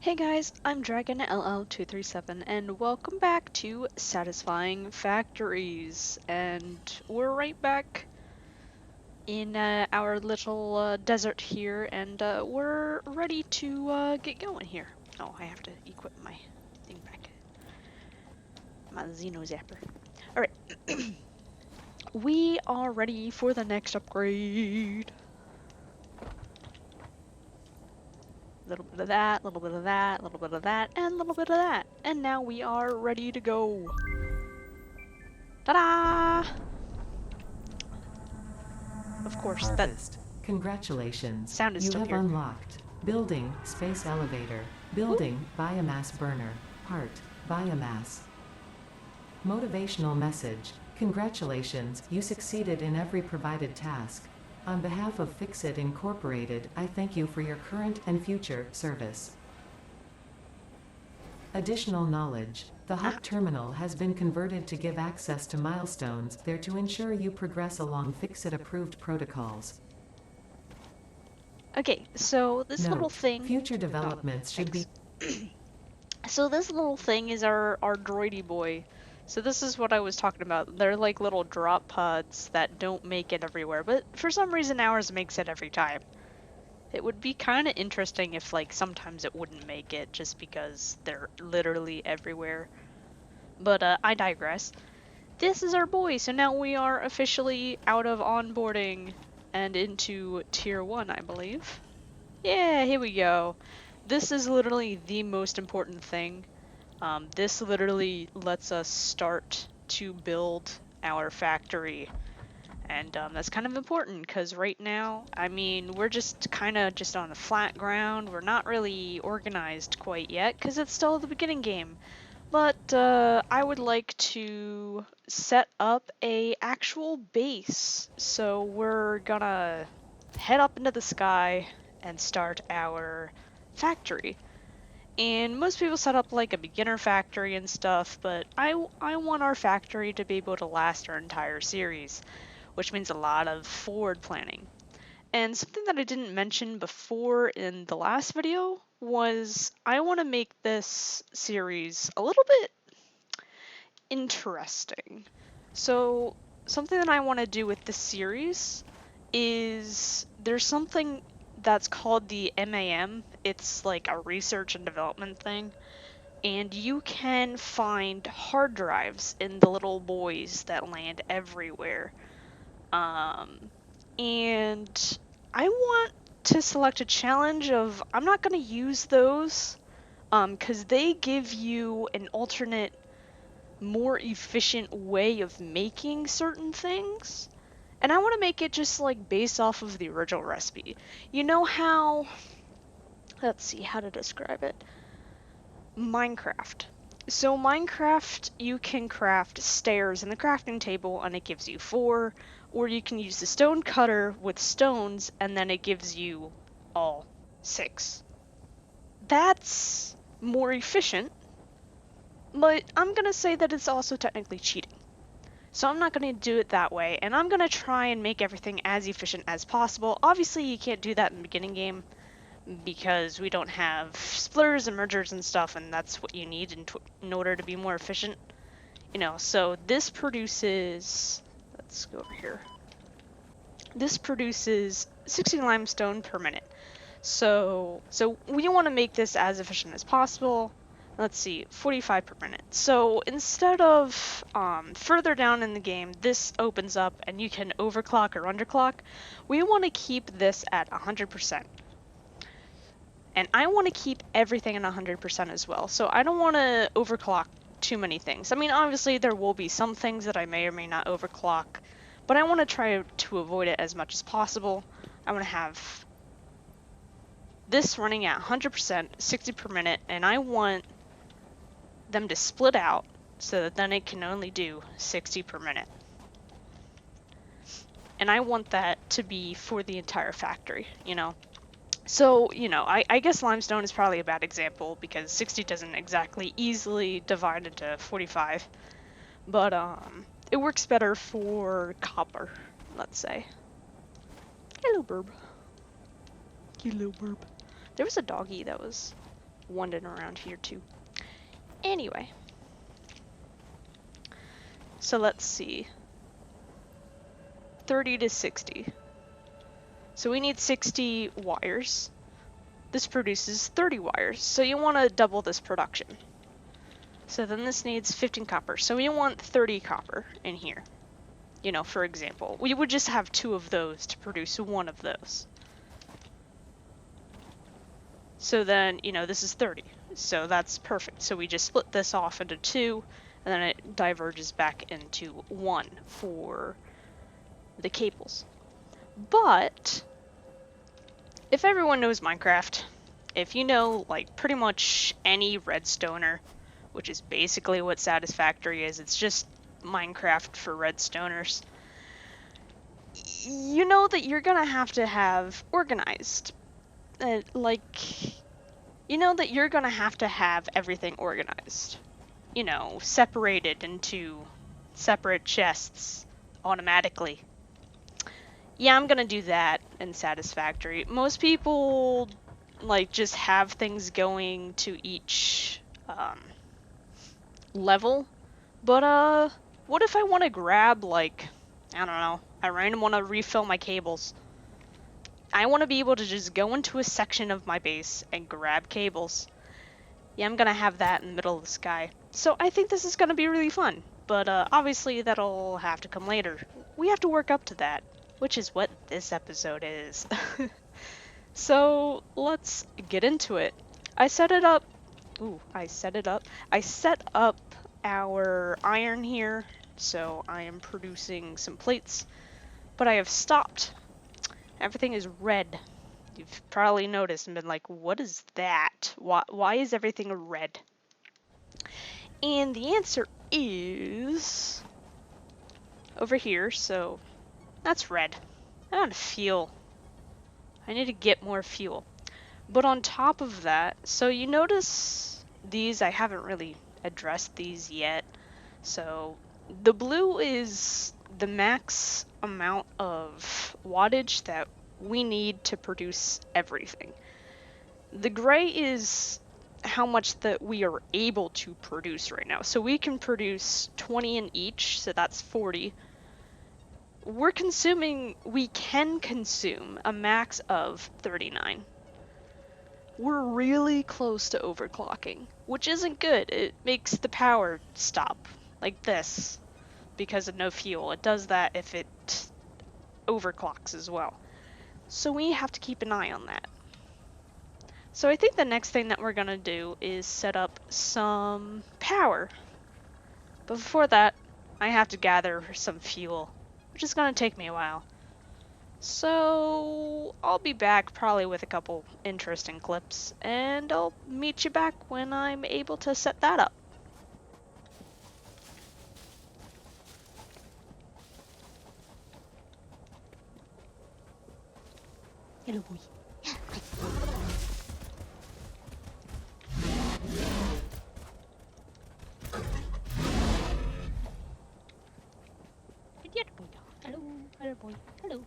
Hey guys, I'm Dragon LL237 and welcome back to Satisfying Factories. And we're right back in our little desert here, and we're ready to get going here. Oh, I have to equip my thing back. My Xeno Zapper. Alright. We are ready for the next upgrade. A little bit of that, a little bit of that, a little bit of that, and a little bit of that. And now we are ready to go. Ta-da! Of course, that Harvest. Congratulations. sound is You still have here. unlocked Building Space Elevator. Woo! Building Biomass Burner. Part Biomass. Motivational message. Congratulations, you succeeded in every provided task. On behalf of Fixit Incorporated, I thank you for your current and future service. Additional knowledge. The Ah, hub terminal has been converted to give access to milestones there to ensure you progress along Fixit-approved protocols. okay, so this little Note: thing. future Oh, developments should be. thanks. So this little thing is our droidy boy. So this is what I was talking about. They're like little drop pods that don't make it everywhere, but for some reason ours makes it every time. It would be kind of interesting if like sometimes it wouldn't make it just because they're literally everywhere. But I digress. This is our boy, so now we are officially out of onboarding and into tier 1, I believe. Yeah, here we go. This is literally the most important thing. This literally lets us start to build our factory. And that's kind of important because right now, I mean, we're just kind of just on the flat ground. We're not really organized quite yet because it's still the beginning game. But I would like to set up a actual base. So we're gonna head up into the sky and start our factory. And most people set up like a beginner factory and stuff, but I want our factory to be able to last our entire series, which means a lot of forward planning. And something that I didn't mention before in the last video was I want to make this series a little bit interesting. So, something that I want to do with this series is there's something that's called the MAM. It's like a research and development thing. And you can find hard drives in the little boys that land everywhere. Um, and I want to select a challenge of I'm not going to use those because they give you an alternate more efficient way of making certain things. And I want to make it just like based off of the original recipe. You know how, let's see how to describe it. Minecraft. So Minecraft, you can craft stairs in the crafting table and it gives you 4, or you can use the stone cutter with stones and then it gives you all 6. That's more efficient, but I'm gonna say that it's also technically cheating. So I'm not going to do it that way, and I'm going to try and make everything as efficient as possible. Obviously, you can't do that in the beginning game because we don't have splitters and mergers and stuff, and that's what you need in order to be more efficient. You know, so this produces, let's go over here. This produces 60 limestone per minute. So we want to make this as efficient as possible. Let's see, 45 per minute. So instead of further down in the game, this opens up and you can overclock or underclock. We want to keep this at 100%. And I want to keep everything at 100% as well. So I don't want to overclock too many things. I mean, obviously there will be some things that I may or may not overclock, but I want to try to avoid it as much as possible. I want to have this running at 100%, 60 per minute, and I want them to split out so that then it can only do 60 per minute. And I want that to be for the entire factory, you know? So, you know, I guess limestone is probably a bad example because 60 doesn't exactly easily divide into 45, but it works better for copper, let's say. Hello, burb. You little burb. There was a doggy that was wondering around here too. Anyway, so let's see. 30 to 60. So we need 60 wires. This produces 30 wires, so you want to double this production. So then this needs 15 copper, so we want 30 copper in here. You know, for example, we would just have 2 of those to produce 1 of those. So then, you know, this is 30, so that's perfect. So we just split this off into 2, and then it diverges back into 1 for the cables. But if everyone knows Minecraft, if you know, like, pretty much any redstoner, which is basically what Satisfactory is, it's just Minecraft for redstoners, you know that you're gonna have to have organized. You know that you're gonna have to have everything organized. You know, separated into separate chests automatically. Yeah, I'm gonna do that in Satisfactory. Most people, like, just have things going to each level. But, what if I want to grab, like, I don't know, I random want to refill my cables. I want to be able to just go into a section of my base and grab cables. Yeah, I'm gonna have that in the middle of the sky. So I think this is gonna be really fun. But obviously that'll have to come later. We have to work up to that, which is what this episode is. So let's get into it. I set it up. Ooh, I set it up. I set up our iron here, so I am producing some plates, but I have stopped. Everything is red. You've probably noticed and been like, what is that? Why is everything red? And the answer is over here, so that's red. I want fuel. I need to get more fuel. But on top of that, so you notice these, I haven't really addressed these yet. So the blue is the max amount of wattage that we need to produce everything. The gray is how much that we are able to produce right now. So we can produce 20 in each, so that's 40. We can consume a max of 39. We're really close to overclocking, which isn't good. It makes the power stop, like this, because of no fuel. It does that if it overclocks as well. So we have to keep an eye on that. So I think the next thing that we're gonna do is set up some power. But before that, I have to gather some fuel, which is gonna take me a while. So I'll be back probably with a couple interesting clips, and I'll meet you back when I'm able to set that up. Hello, boy. Hello, hello, boy. Hello.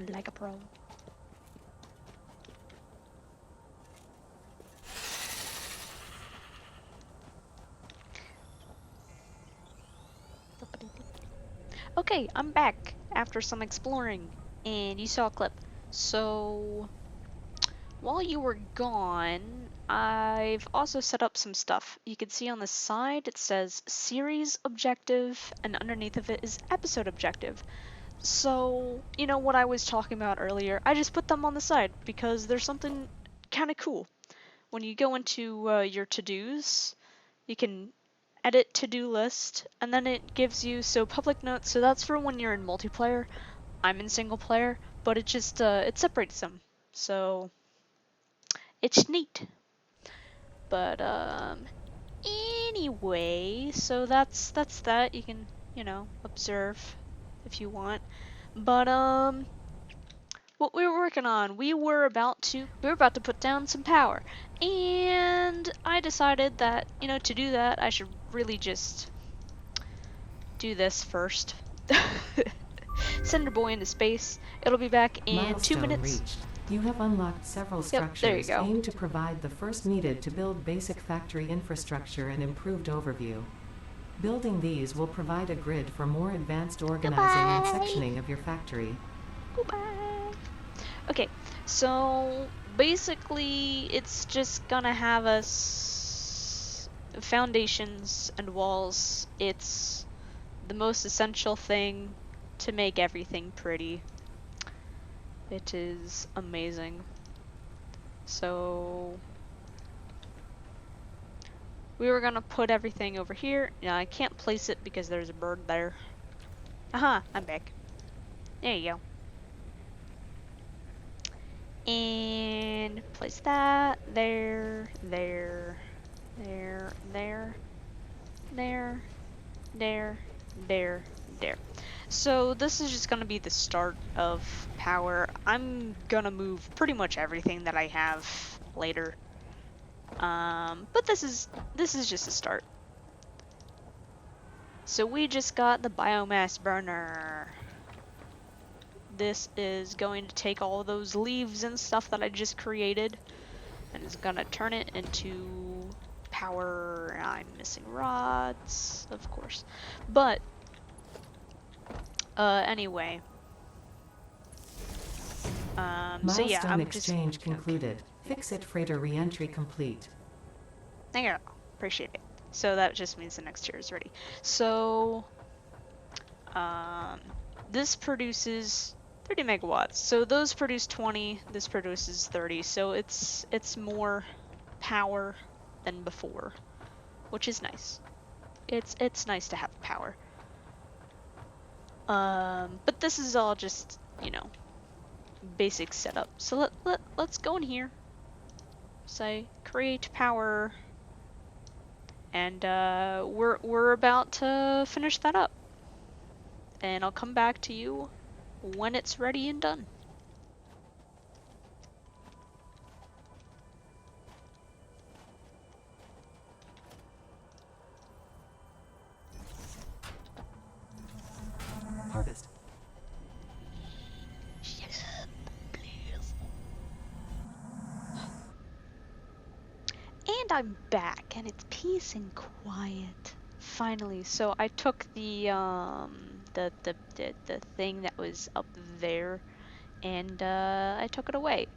Like a pro. Okay, I'm back after some exploring, and you saw a clip. So, while you were gone, I've also set up some stuff. You can see on the side it says series objective, and underneath of it is episode objective. So, you know what I was talking about earlier, I just put them on the side because there's something kind of cool. When you go into your to-dos, you can edit to-do list, and then it gives you, so public notes, so that's for when you're in multiplayer. I'm in single player, but it just, it separates them. So, it's neat. But, anyway, so that's that. You can, you know, observe if you want. But, what we were working on, we were about to put down some power. And I decided that, you know, to do that, I should really just do this first. Send your boy into space. It'll be back in 2 Milestone minutes. reached. You have unlocked several Yep, there you structures go. aimed to provide the first needed to build basic factory infrastructure and improved overview. Building these will provide a grid for more advanced organizing and Goodbye. sectioning of your factory. Goodbye. Okay, so basically it's just gonna have us foundations and walls. It's the most essential thing to make everything pretty. It is amazing. So we were gonna put everything over here. Now I can't place it because there's a bird there. Aha, I'm back. There you go. And place that there, there, there, there, there, there, there, there. So this is just gonna be the start of power. I'm gonna move pretty much everything that I have later. But this is just a start. So we just got the biomass burner. This is going to take all those leaves and stuff that I just created and is gonna turn it into power. I'm missing rods, of course. But anyway. So yeah, Milestone I'm just exchange okay. concluded. Fix-it freighter re-entry complete. Thank you. Appreciate it. So that just means the next tier is ready. So this produces 30 megawatts. So those produce 20, this produces 30. So it's more power than before, which is nice. It's nice to have power. But this is all just, you know, basic setup. So let's go in here. Say create power, and we're about to finish that up. And I'll come back to you when it's ready and done. Harvest. And I'm back, and it's peace and quiet. Finally. So I took the thing that was up there, and I took it away.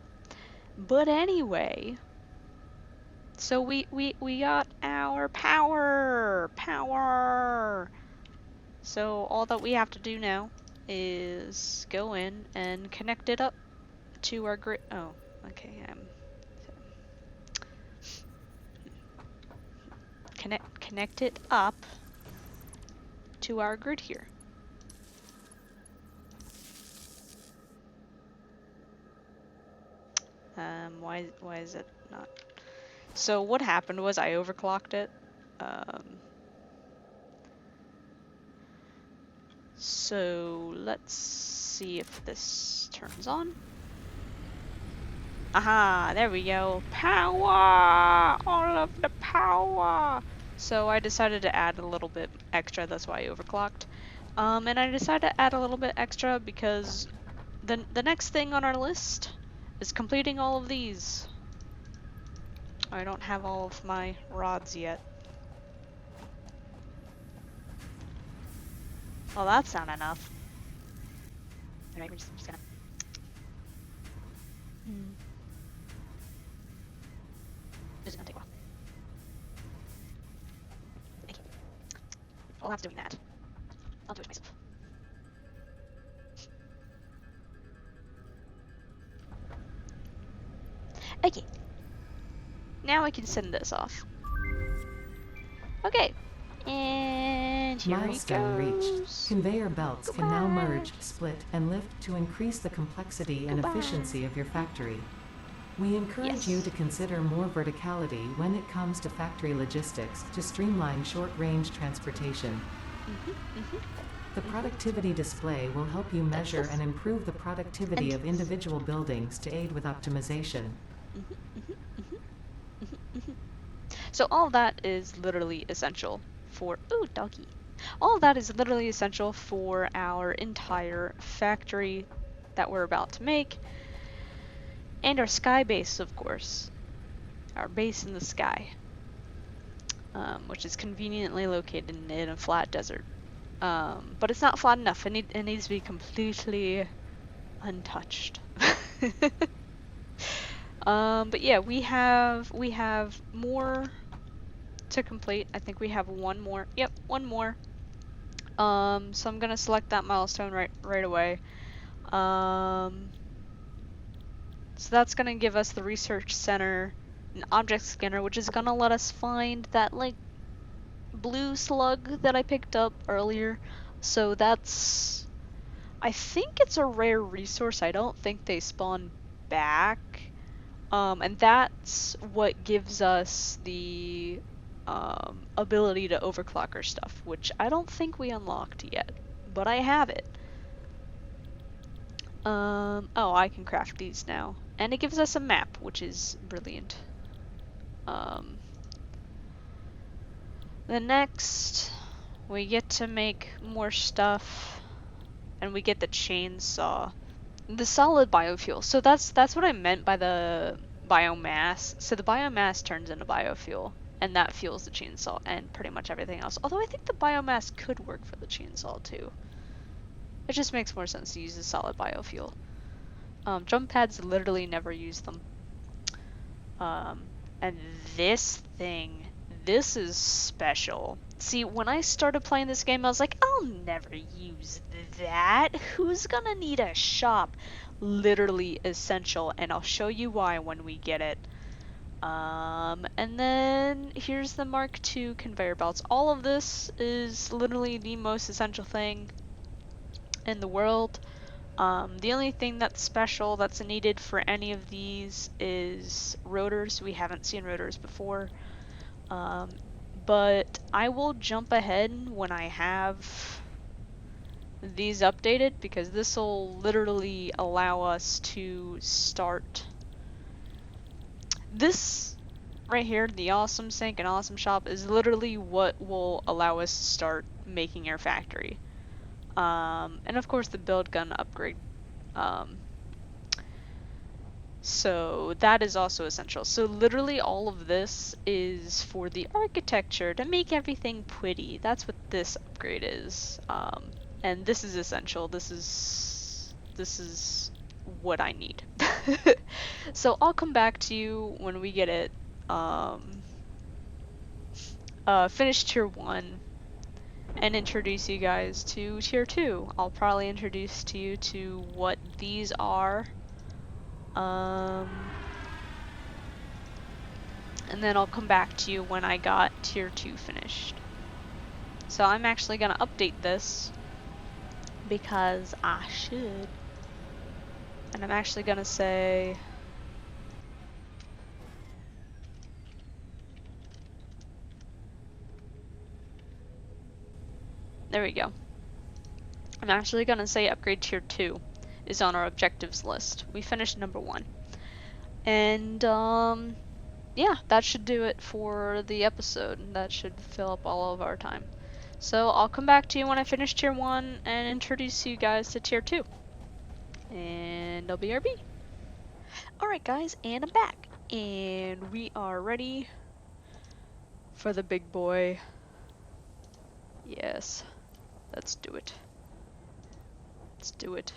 But anyway, so we got our power. So all that we have to do now is go in and connect it up to our grid. Oh, okay. Connect it up to our grid here. Why is it not? So what happened was I overclocked it. So let's see if this turns on. Aha, there we go. Power! All of the power! So I decided to add a little bit extra, that's why I overclocked. And I decided to add a little bit extra because the next thing on our list is completing all of these. I don't have all of my rods yet. Well, that's not enough. Alright, we're just gonna... This is gonna take a while. Okay. While that's doing that, I'll do it myself. Okay. Now I can send this off. Okay. And here Milestone he reached. goes. Conveyor belts Goodbye. can now merge, split, and lift to increase the complexity and Goodbye. efficiency of your factory. We encourage you to consider more verticality when it comes to factory logistics to streamline short-range transportation. The productivity display will help you measure and improve the productivity of individual buildings to aid with optimization. So all that is literally essential for... Ooh, doggy. All of that is literally essential for our entire factory that we're about to make, and our sky base, of course, our base in the sky, which is conveniently located in a flat desert. But it's not flat enough. It needs to be completely untouched. But yeah, we have more to complete. I think we have one more. Yep, one more. So I'm gonna select that milestone right away. Um, so that's gonna give us the research center, an object scanner, which is gonna let us find that like blue slug that I picked up earlier. So that's, I think it's a rare resource. I don't think they spawn back. And that's what gives us the ability to overclock our stuff, which I don't think we unlocked yet, but I have it. Oh, I can craft these now. And it gives us a map, which is brilliant. Um, the next, we get to make more stuff, and we get the chainsaw. The solid biofuel. So that's what I meant by the biomass. So the biomass turns into biofuel, and that fuels the chainsaw and pretty much everything else. Although I think the biomass could work for the chainsaw too. It just makes more sense to use the solid biofuel. Jump pads literally never use them. And this is special. See, when I started playing this game, I was like, I'll never use that. Who's gonna need a shop? Literally essential, and I'll show you why when we get it. And then here's the Mark II conveyor belts. All of this is literally the most essential thing in the world. The only thing that's special that's needed for any of these is rotors. We haven't seen rotors before. But I will jump ahead when I have these updated, because this will literally allow us to start this right here. The awesome sink and awesome shop is literally what will allow us to start making our factory. And of course the build gun upgrade. So that is also essential. So literally all of this is for the architecture to make everything pretty. That's what this upgrade is. And this is essential. This is what I need. So I'll come back to you when we get it finish tier 1 and introduce you guys to tier 2. I'll probably introduce to you to what these are. And then I'll come back to you when I got tier 2 finished. So I'm actually gonna update this because I should. And I'm actually gonna say there we go. I'm actually gonna say upgrade tier 2 is on our objectives list. We finished number 1. And yeah, that should do it for the episode. That should fill up all of our time. So I'll come back to you when I finish tier 1 and introduce you guys to tier 2. And I'll be RB. Alright guys, and I'm back. And we are ready for the big boy. Yes, let's do it. Let's do it.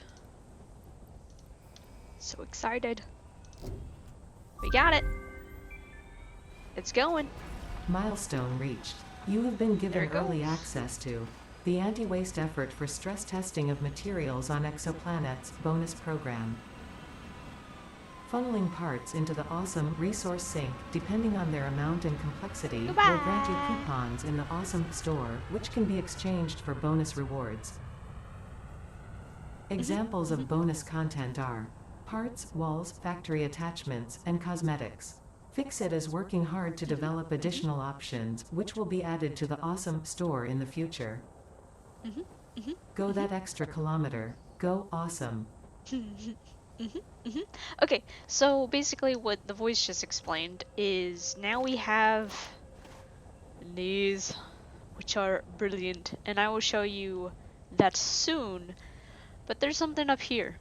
So excited. We got it. It's going. Milestone reached. You have been given early access to the Anti-Waste Effort for Stress Testing of Materials on Exoplanets bonus program. Funneling parts into the awesome resource sink, depending on their amount and complexity, will grant you coupons in the awesome store, which can be exchanged for bonus rewards. Examples of bonus content are parts, walls, factory attachments, and cosmetics. Fixit is working hard to develop additional options, which will be added to the awesome store in the future. Go that extra kilometer. Go awesome. Okay, so basically what the voice just explained is now we have these which are brilliant, and I will show you that soon. But there's something up here.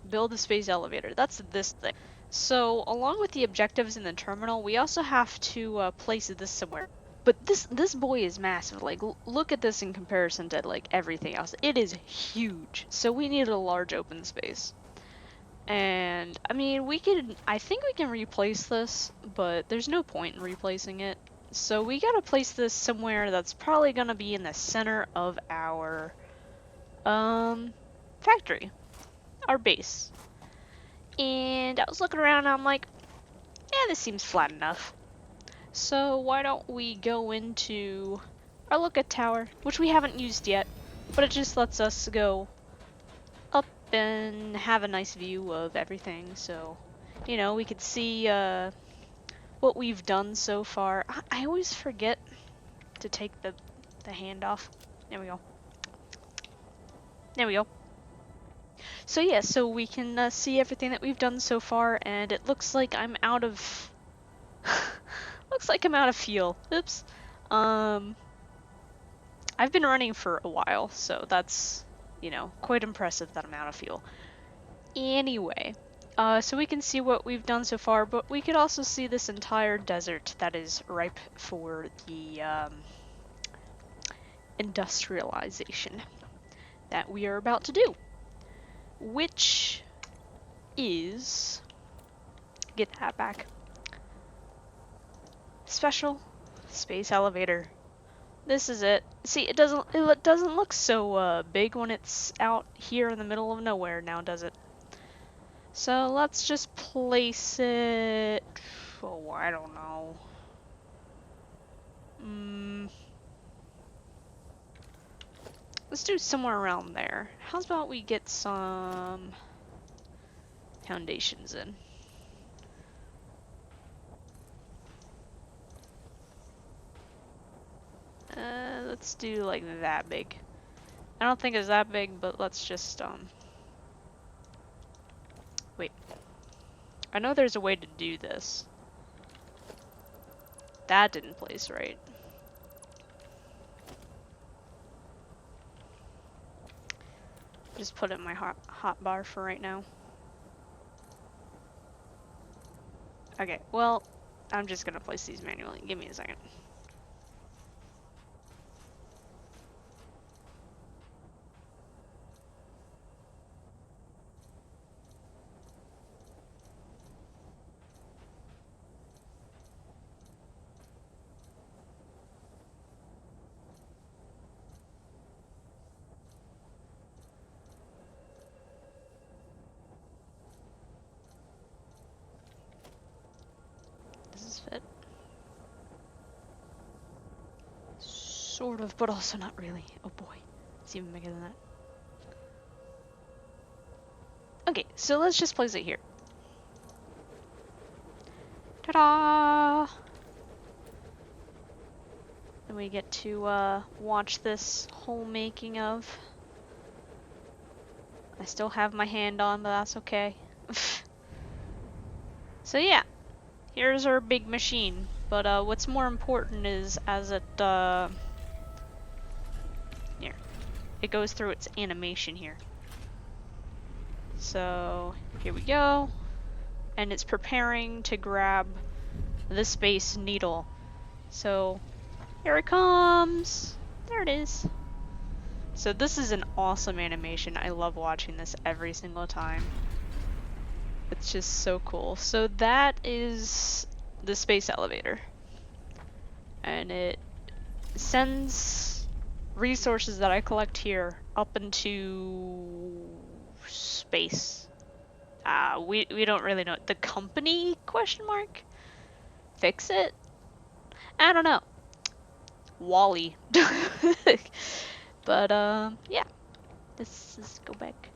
Build a space elevator. That's this thing. So, along with the objectives in the terminal, we also have to place this somewhere. But this boy is massive. Like, look at this in comparison to like everything else. It is huge. So we need a large open space. And I mean, I think we can replace this, but there's no point in replacing it. So we gotta place this somewhere that's probably gonna be in the center of our factory, our base. And I was looking around and I'm like, yeah, this seems flat enough. So why don't we go into our lookout tower, which we haven't used yet, but it just lets us go up and have a nice view of everything. So, you know, we could see what we've done so far. I always forget to take the hand off. There we go. There we go. So yeah, so we can see everything that we've done so far, and it looks like I'm out of looks like I'm out of fuel. Oops. I've been running for a while, so that's, you know, quite impressive that I'm out of fuel. Anyway, so we can see what we've done so far, but we could also see this entire desert that is ripe for the industrialization that we are about to do, which is, get that back, special space elevator. This is it. See, it doesn't look so big when it's out here in the middle of nowhere now, does it? So let's just place it. Oh, I don't know. Let's do somewhere around there. How's about we get some foundations in? Let's do like that big. I don't think it's that big, but let's just wait. I know there's a way to do this. That didn't place right. Just put it in my hot bar for right now. Okay, well, I'm just gonna place these manually. Give me a second. Does this fit? Sort of, but also not really. Oh boy, it's even bigger than that. Okay, so let's just place it here. Ta-da! And we get to watch this whole making of. I still have my hand on, but that's okay. So yeah, here's our big machine. But what's more important is as it here, it goes through its animation here. So here we go, and it's preparing to grab the space needle. So here it comes. There it is. So this is an awesome animation. I love watching this every single time. It's just so cool. So that is the space elevator. And it sends resources that I collect here up into space. We don't really know. The company, question mark? Fix it? I don't know. Wally. But yeah. Let's go back.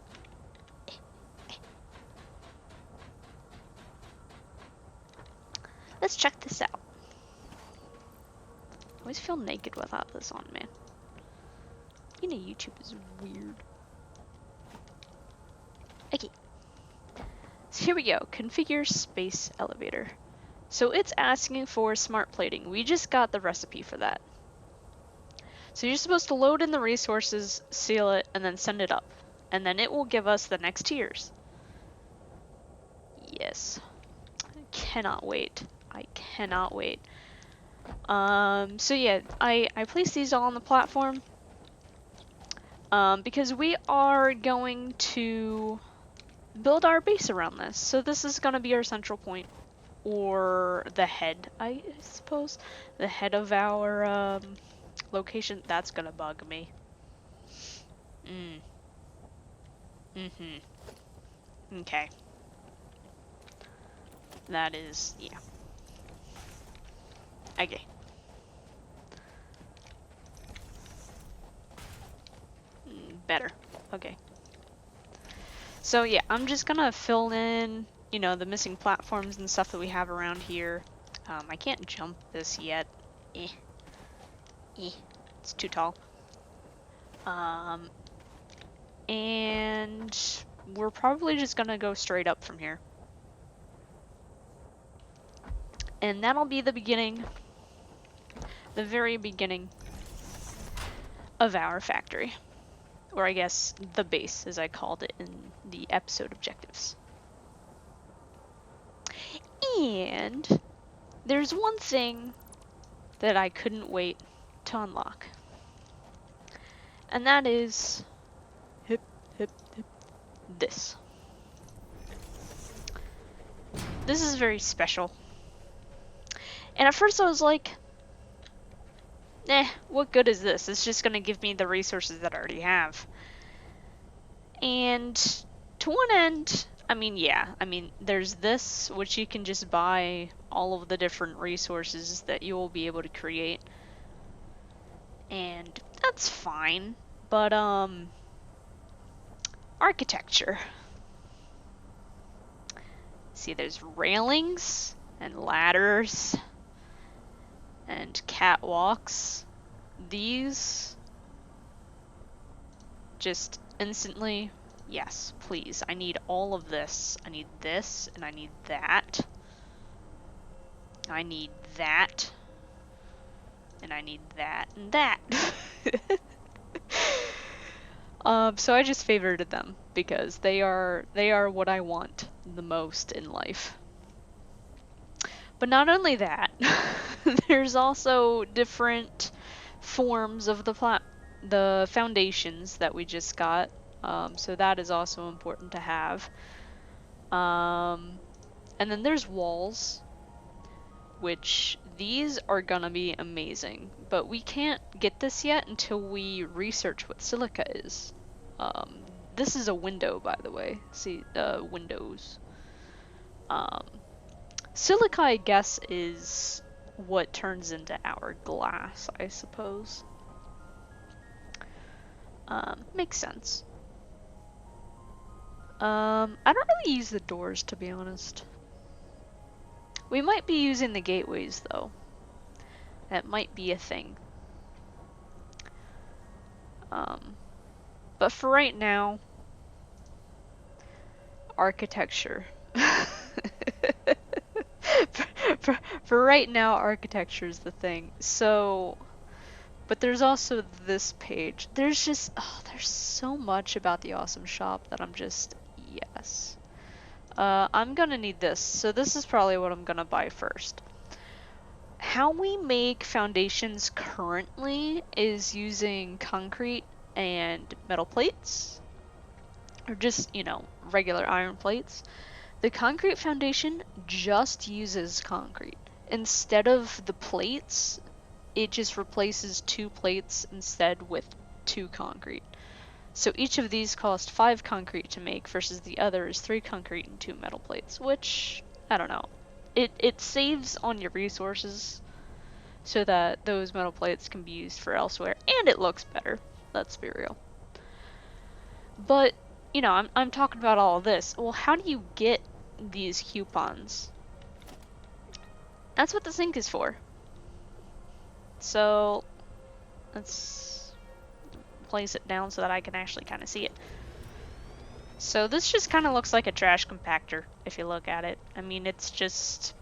Let's check this out. I always feel naked without this on, man. You know, YouTube is weird. Okay. So here we go. Configure space elevator. So it's asking for smart plating. We just got the recipe for that. So you're supposed to load in the resources, seal it, and then send it up. And then it will give us the next tiers. Yes. I cannot wait. I cannot wait. So yeah, I placed these all on the platform. Because we are going to build our base around this. So this is going to be our central point, or the head, I suppose. The head of our location. That's going to bug me. Okay. That is, yeah. Okay. Better. Okay. So yeah, I'm just gonna fill in, you know, the missing platforms and stuff that we have around here. I can't jump this yet. Eh. It's too tall. And we're probably just gonna go straight up from here. And that'll be the beginning, the very beginning of our factory. Or I guess the base, as I called it in the episode objectives. And there's one thing that I couldn't wait to unlock. And that is this. This is very special. And at first I was like, what good is this? It's just gonna give me the resources that I already have. And to one end, I mean, yeah, there's this, which you can just buy all of the different resources that you will be able to create. And that's fine, but, architecture. See, there's railings and ladders and catwalks. These just instantly, yes, please. I need all of this. I need this, and I need that. I need that. And I need that and that. So I just favorited them because they are what I want the most in life. But not only that, there's also different forms of the foundations that we just got. So that is also important to have. And then there's walls, which these are gonna be amazing, but we can't get this yet until we research what silica is. This is a window, by the way. See, windows. Silica, I guess, is what turns into our glass, I suppose. Makes sense. I don't really use the doors, to be honest. We might be using the gateways, though. That might be a thing. But for right now, architecture. for right now, architecture is the thing. So, but there's also this page. There's just, there's so much about the awesome shop that I'm just, yes. I'm gonna need this. So this is probably what I'm gonna buy first. How we make foundations currently is using concrete and metal plates, or just, you know, regular iron plates. The concrete foundation just uses concrete. Instead of the plates, it just replaces 2 plates instead with 2 concrete. So each of these cost 5 concrete to make versus the other is 3 concrete and 2 metal plates, which, I don't know. It saves on your resources so that those metal plates can be used for elsewhere, and it looks better. Let's be real. But, you know, I'm talking about all of this. Well, how do you get these coupons? That's what the sink is for. So, let's place it down so that I can actually kind of see it. So this just kind of looks like a trash compactor if you look at it. I mean, it's just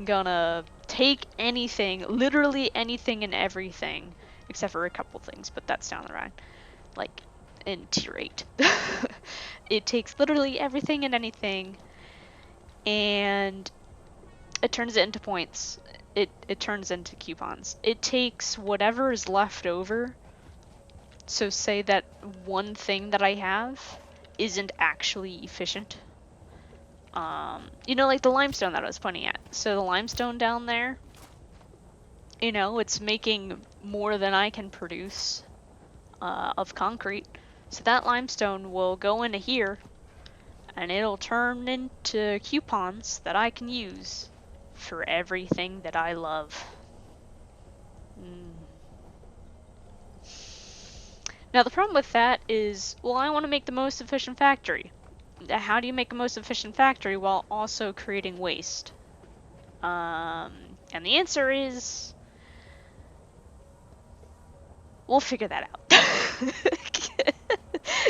gonna take anything, literally anything and everything, except for a couple things, but that's down the line. Like in tier 8. It takes literally everything and anything, and it turns it into points. It turns into coupons. It takes whatever is left over. So say that one thing that I have isn't actually efficient. Like the limestone that I was pointing at. So the limestone down there, it's making more than I can produce of concrete. So that limestone will go into here, and it'll turn into coupons that I can use for everything that I love. Now the problem with that is, well, I want to make the most efficient factory. How do you make a most efficient factory while also creating waste? And the answer is, we'll figure that out.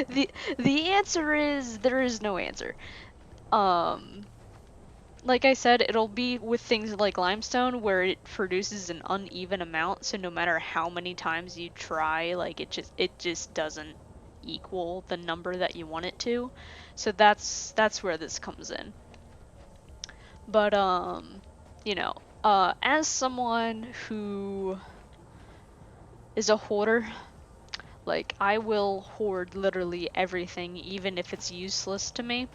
the answer is, there is no answer. Like I said, it'll be with things like limestone where it produces an uneven amount, so no matter how many times you try, like it just doesn't equal the number that you want it to. So that's where this comes in. But as someone who is a hoarder, like I will hoard literally everything even if it's useless to me.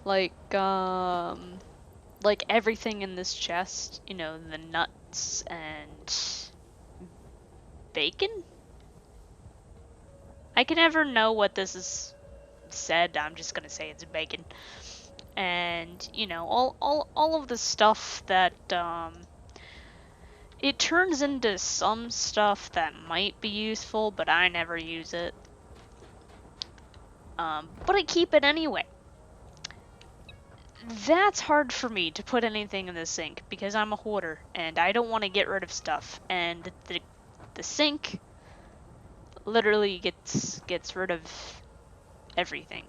Like everything in this chest, the nuts and bacon? I can never know what this is said. I'm just gonna say it's bacon. And, all of the stuff that, it turns into some stuff that might be useful, but I never use it. But I keep it anyway. That's hard for me to put anything in the sink because I'm a hoarder and I don't want to get rid of stuff. And the sink literally gets rid of everything.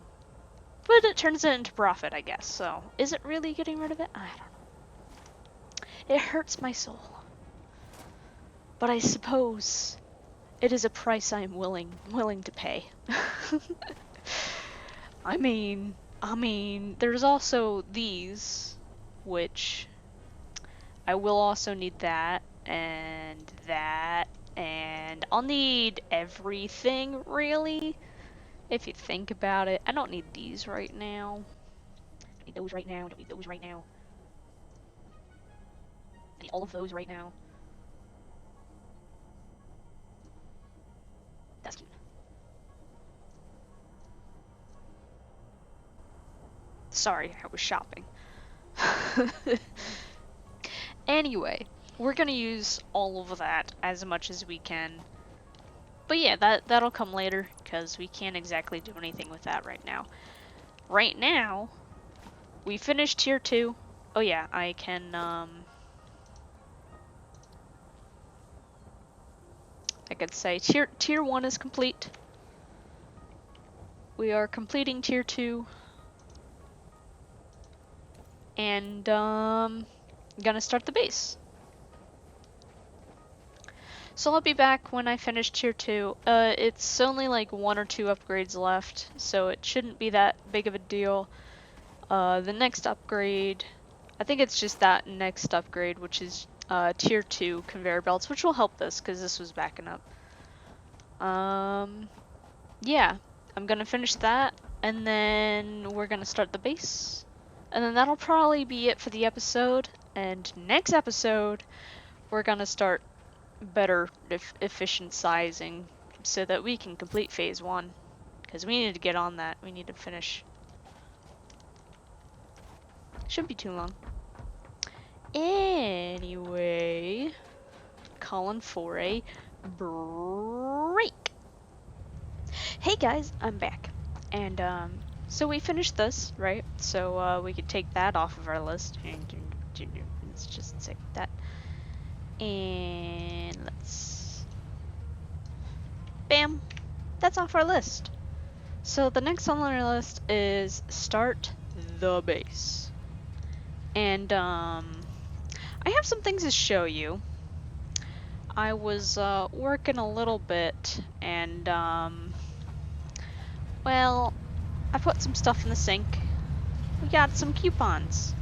But it turns it into profit, I guess. So, is it really getting rid of it? I don't know. It hurts my soul. But I suppose it is a price I am willing to pay. I mean, there's also these, which I will also need that, and I'll need everything, really, if you think about it. I don't need these right now. I need those right now, don't need those right now. I need all of those right now. That's cute. Sorry, I was shopping. Anyway, we're gonna use all of that as much as we can. But yeah, that'll come later, because we can't exactly do anything with that right now. Right now, we finished tier 2. Oh yeah, I can, I could say tier 1 is complete. We are completing tier 2. And, gonna start the base. So I'll be back when I finish tier 2. It's only like 1 or 2 upgrades left, so it shouldn't be that big of a deal. The next upgrade, I think it's just that next upgrade, which is tier 2 conveyor belts, which will help this because this was backing up. Yeah, I'm gonna finish that, and then we're gonna start the base, and then that'll probably be it for the episode. And next episode, we're gonna start better efficient sizing so that we can complete phase 1, because we need to get on that. We need to finish. Shouldn't be too long. Anyway, calling for a break. Hey guys, I'm back. And so we finished this, right? So we could take that off of our list. Let's just take that. And let's... Bam! That's off our list. So the next on our list is start the base. And I have some things to show you. I was working a little bit, and well, I put some stuff in the sink. We got some coupons,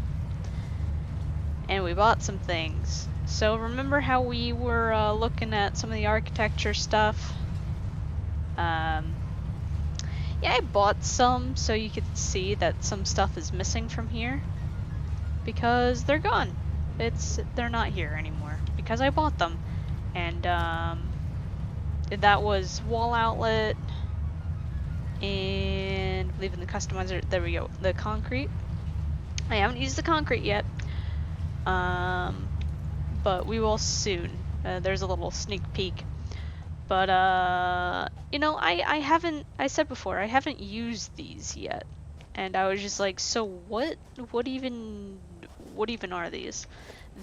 and we bought some things. So remember how we were looking at some of the architecture stuff? Um, yeah, I bought some so you could see that some stuff is missing from here because they're gone. They're not here anymore because I bought them, and that was wall outlet and I believe in the customizer. There we go. The concrete. I haven't used the concrete yet, but we will soon. There's a little sneak peek. But you know, I haven't. I said before I haven't used these yet, and I was just like, so What even? What even are these?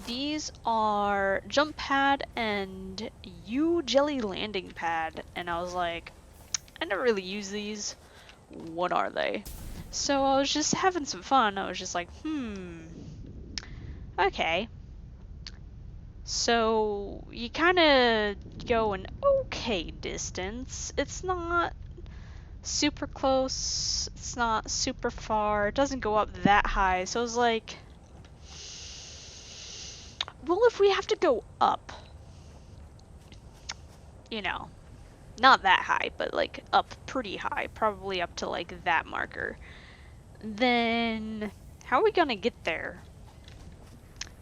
These are jump pad and U jelly landing pad, and I was like, I never really use these. What are they? So I was just having some fun. I was just like, okay. So you kind of go an okay distance. It's not super close. It's not super far. It doesn't go up that high. So I was like, well, if we have to go up, you know, not that high, but like up pretty high, probably up to like that marker, then how are we gonna get there?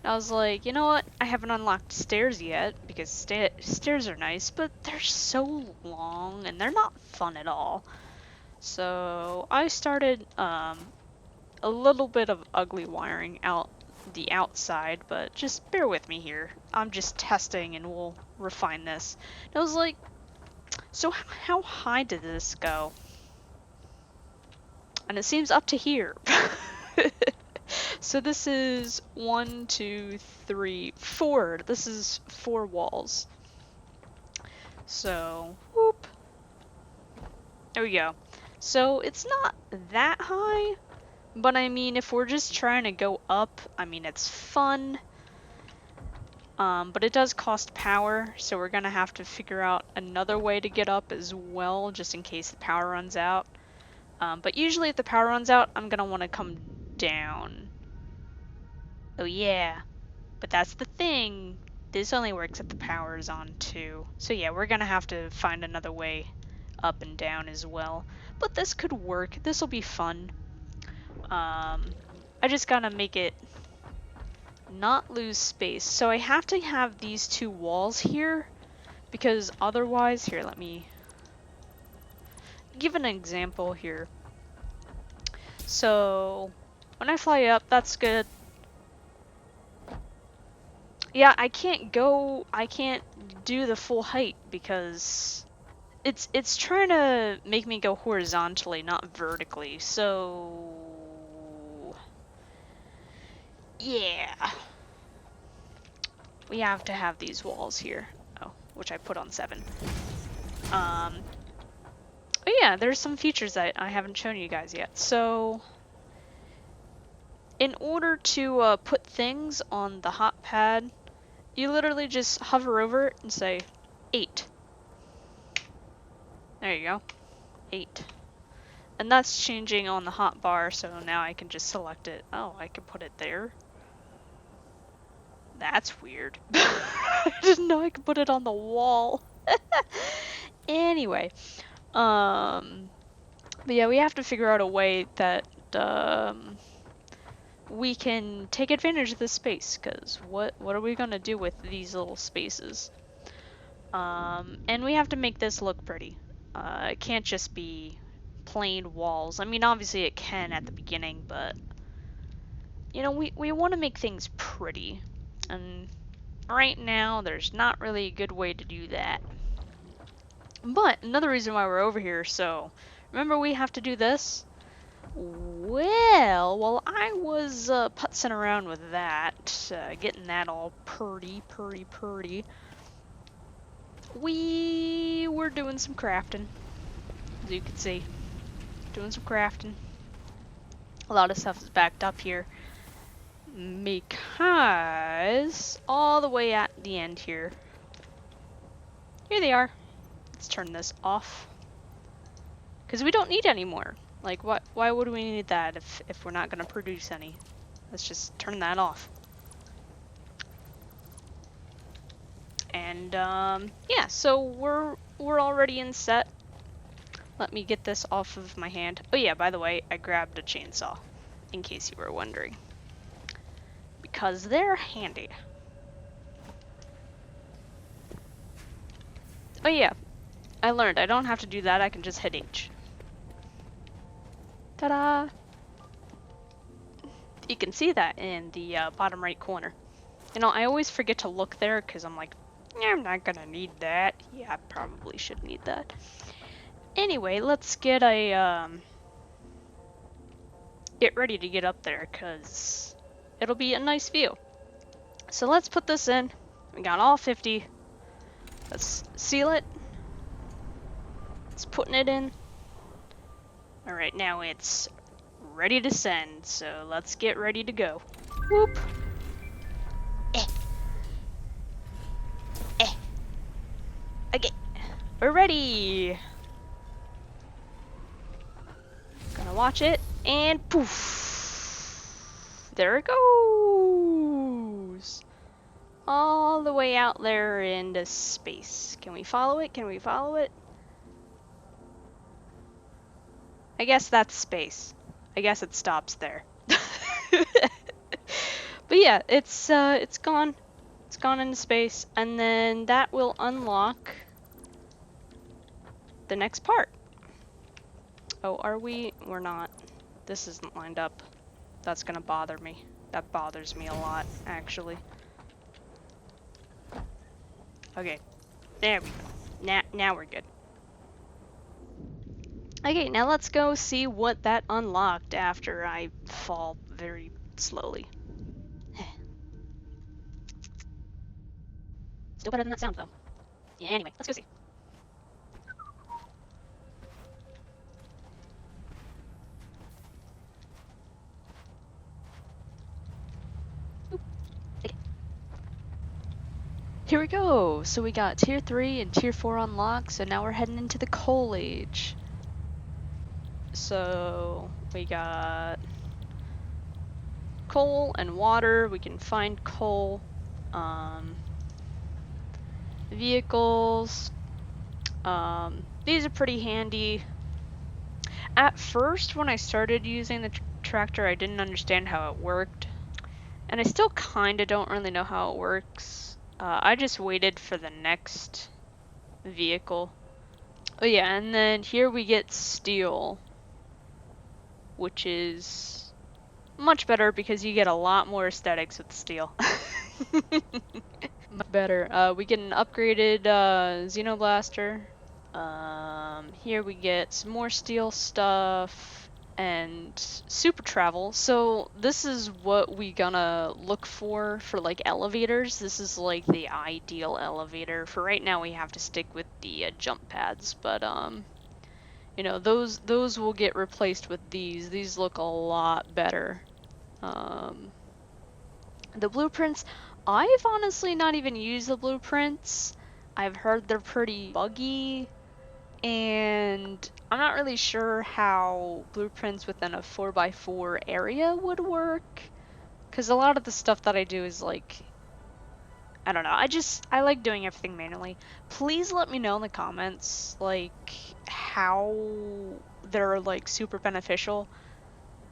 I was like, you know what? I haven't unlocked stairs yet because stairs are nice, but they're so long and they're not fun at all. So I started a little bit of ugly wiring out the outside, but just bear with me here. I'm just testing and we'll refine this. And I was like, so how high did this go? And it seems up to here. So this is 1, 2, 3, 4. This is 4 walls. So, whoop. There we go. So it's not that high, but I mean, if we're just trying to go up, I mean, it's fun. But it does cost power, so we're gonna have to figure out another way to get up as well, just in case the power runs out. But usually if the power runs out, I'm gonna want to come down. Oh yeah, but that's the thing. This only works if the power is on too. So yeah, we're gonna have to find another way up and down as well. But this could work. This will be fun. I just gotta make it not lose space. So I have to have these 2 walls here because otherwise, here, let me give an example here. So when I fly up, that's good. Yeah, I can't do the full height because it's trying to make me go horizontally, not vertically. So yeah, we have to have these walls here. Oh, which I put on 7. But yeah, there's some features that I haven't shown you guys yet. So in order to put things on the hot pad, you literally just hover over it and say 8. There you go, 8. And that's changing on the hot bar, so now I can just select it. Oh, I can put it there. That's weird. I didn't know I could put it on the wall. Anyway, but yeah, we have to figure out a way that we can take advantage of this space, because what are we gonna do with these little spaces? And we have to make this look pretty. It can't just be plain walls. I mean, obviously it can at the beginning, but you know, we want to make things pretty. And right now, there's not really a good way to do that. But another reason why we're over here, so remember we have to do this? Well, while I was putzing around with that, getting that all pretty, we were doing some crafting, as you can see. Doing some crafting. A lot of stuff is backed up here because all the way at the end here, Here they are. Let's turn this off. Because we don't need any more. Like, why would we need that if we're not going to produce any? Let's just turn that off. And, yeah, so we're already in set. Let me get this off of my hand. Oh yeah, by the way, I grabbed a chainsaw, in case you were wondering. Because they're handy. Oh yeah, I learned I don't have to do that, I can just hit H. Ta-da! You can see that in the bottom right corner. You know, I always forget to look there because I'm like, yeah, I'm not gonna need that. Yeah, I probably should need that. Anyway, let's get get ready to get up there because it'll be a nice view. So let's put this in. We got all 50. Let's seal it. It's putting it in. Alright, now it's ready to send, so let's get ready to go. Whoop! Eh. Eh. Okay. We're ready! Gonna watch it, and poof! There it goes! All the way out there into space. Can we follow it? Can we follow it? I guess that's space. I guess it stops there. But yeah, it's gone. It's gone into space, and then that will unlock the next part. Oh, are we? We're not. This isn't lined up. That's gonna bother me. That bothers me a lot, actually. Okay, there we go. Now we're good. Okay, now let's go see what that unlocked after I fall very slowly. Still better than that sound, though. Yeah, anyway, let's go see. Oop. Okay. Here we go! So we got Tier 3 and Tier 4 unlocked, so now we're heading into the Coal Age. So we got coal and water. We can find coal. Vehicles. These are pretty handy. At first, when I started using the tractor, I didn't understand how it worked. And I still kinda don't really know how it works. I just waited for the next vehicle. Oh yeah, and then here we get steel, which is much better because you get a lot more aesthetics with steel. Much better. We get an upgraded Xenoblaster. Here we get some more steel stuff and super travel. So this is what we gonna look for like elevators. This is like the ideal elevator. For right now we have to stick with the jump pads, but you know, those will get replaced with these. These look a lot better. The blueprints, I've honestly not even used the blueprints. I've heard they're pretty buggy, and I'm not really sure how blueprints within a 4x4 area would work, because a lot of the stuff that I do is like, I don't know, I like doing everything manually. Please let me know in the comments, like, how they're, like, super beneficial.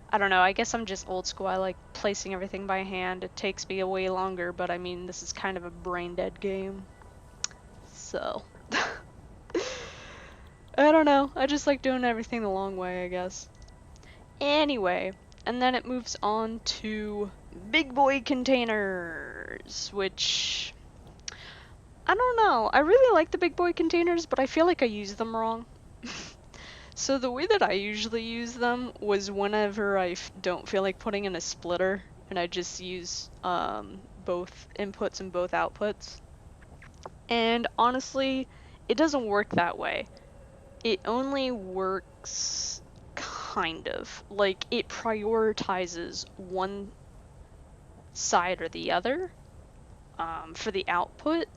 I don't know, I guess I'm just old school. I like placing everything by hand. It takes me way longer, but I mean, this is kind of a brain dead game. So, I don't know. I just like doing everything the long way, I guess. Anyway, and then it moves on to big boy containers, which I don't know. I really like the big boy containers, but I feel like I use them wrong. So the way that I usually use them was whenever I don't feel like putting in a splitter, and I just use both inputs and both outputs. And honestly, it doesn't work that way. It only works kind of. Like, it prioritizes one side or the other for the output.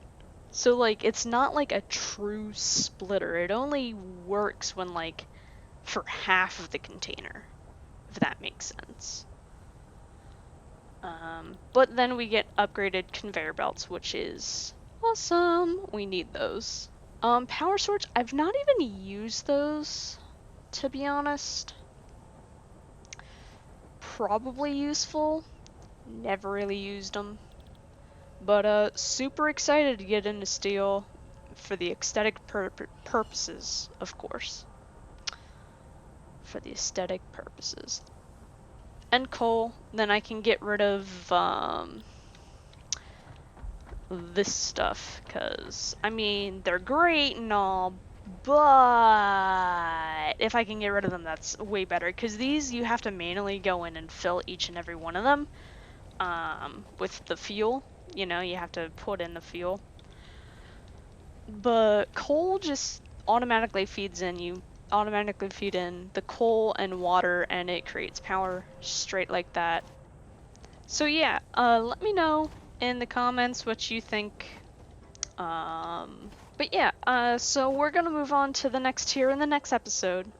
So like it's not like a true splitter. It only works when like for half of the container, if that makes sense. But then we get upgraded conveyor belts, which is awesome. We need those. Power swords, I've not even used those, to be honest. Probably useful. Never really used them. But super excited to get into steel for the aesthetic purposes, of course. For the aesthetic purposes. And coal, then I can get rid of this stuff, because, I mean, they're great and all, but if I can get rid of them, that's way better, because these, you have to manually go in and fill each and every one of them with the fuel. You know, you have to put in the fuel. But coal just automatically feeds in. You automatically feed in the coal and water, and it creates power straight like that. So yeah, let me know in the comments what you think. But yeah, so we're gonna move on to the next tier in the next episode.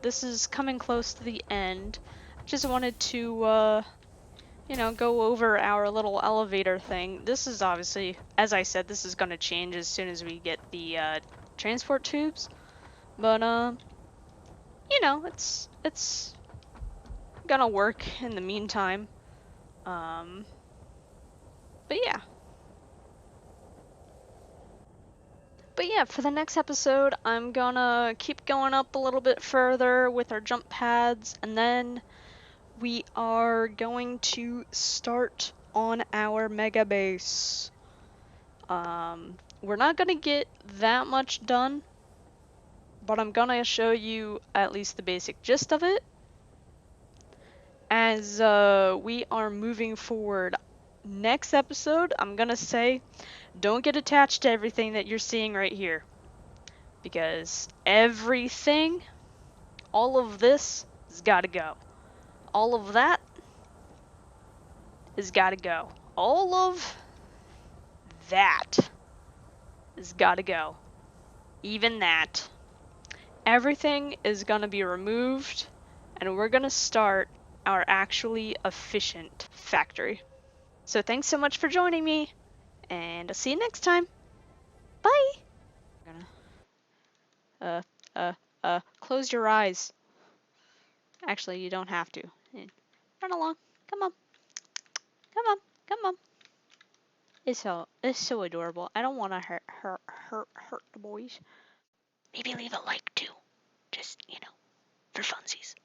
This is coming close to the end. Just wanted to, go over our little elevator thing. This is obviously, as I said, this is gonna change as soon as we get the, transport tubes. But, it's gonna work in the meantime. Um, but yeah. But yeah, for the next episode, I'm gonna keep going up a little bit further with our jump pads, and then we are going to start on our mega base. We're not gonna get that much done, but I'm gonna show you at least the basic gist of it as we are moving forward. Next episode, I'm gonna say, don't get attached to everything that you're seeing right here, because everything, all of this has got to go. All of that has got to go. All of that has got to go. Even that. Everything is going to be removed, and we're going to start our actually efficient factory. So thanks so much for joining me, and I'll see you next time. Bye! Close your eyes. Actually, you don't have to. Run along. Come on. Come on. Come on. It's so adorable. I don't want to hurt the boys. Maybe leave a like too. Just, for funsies.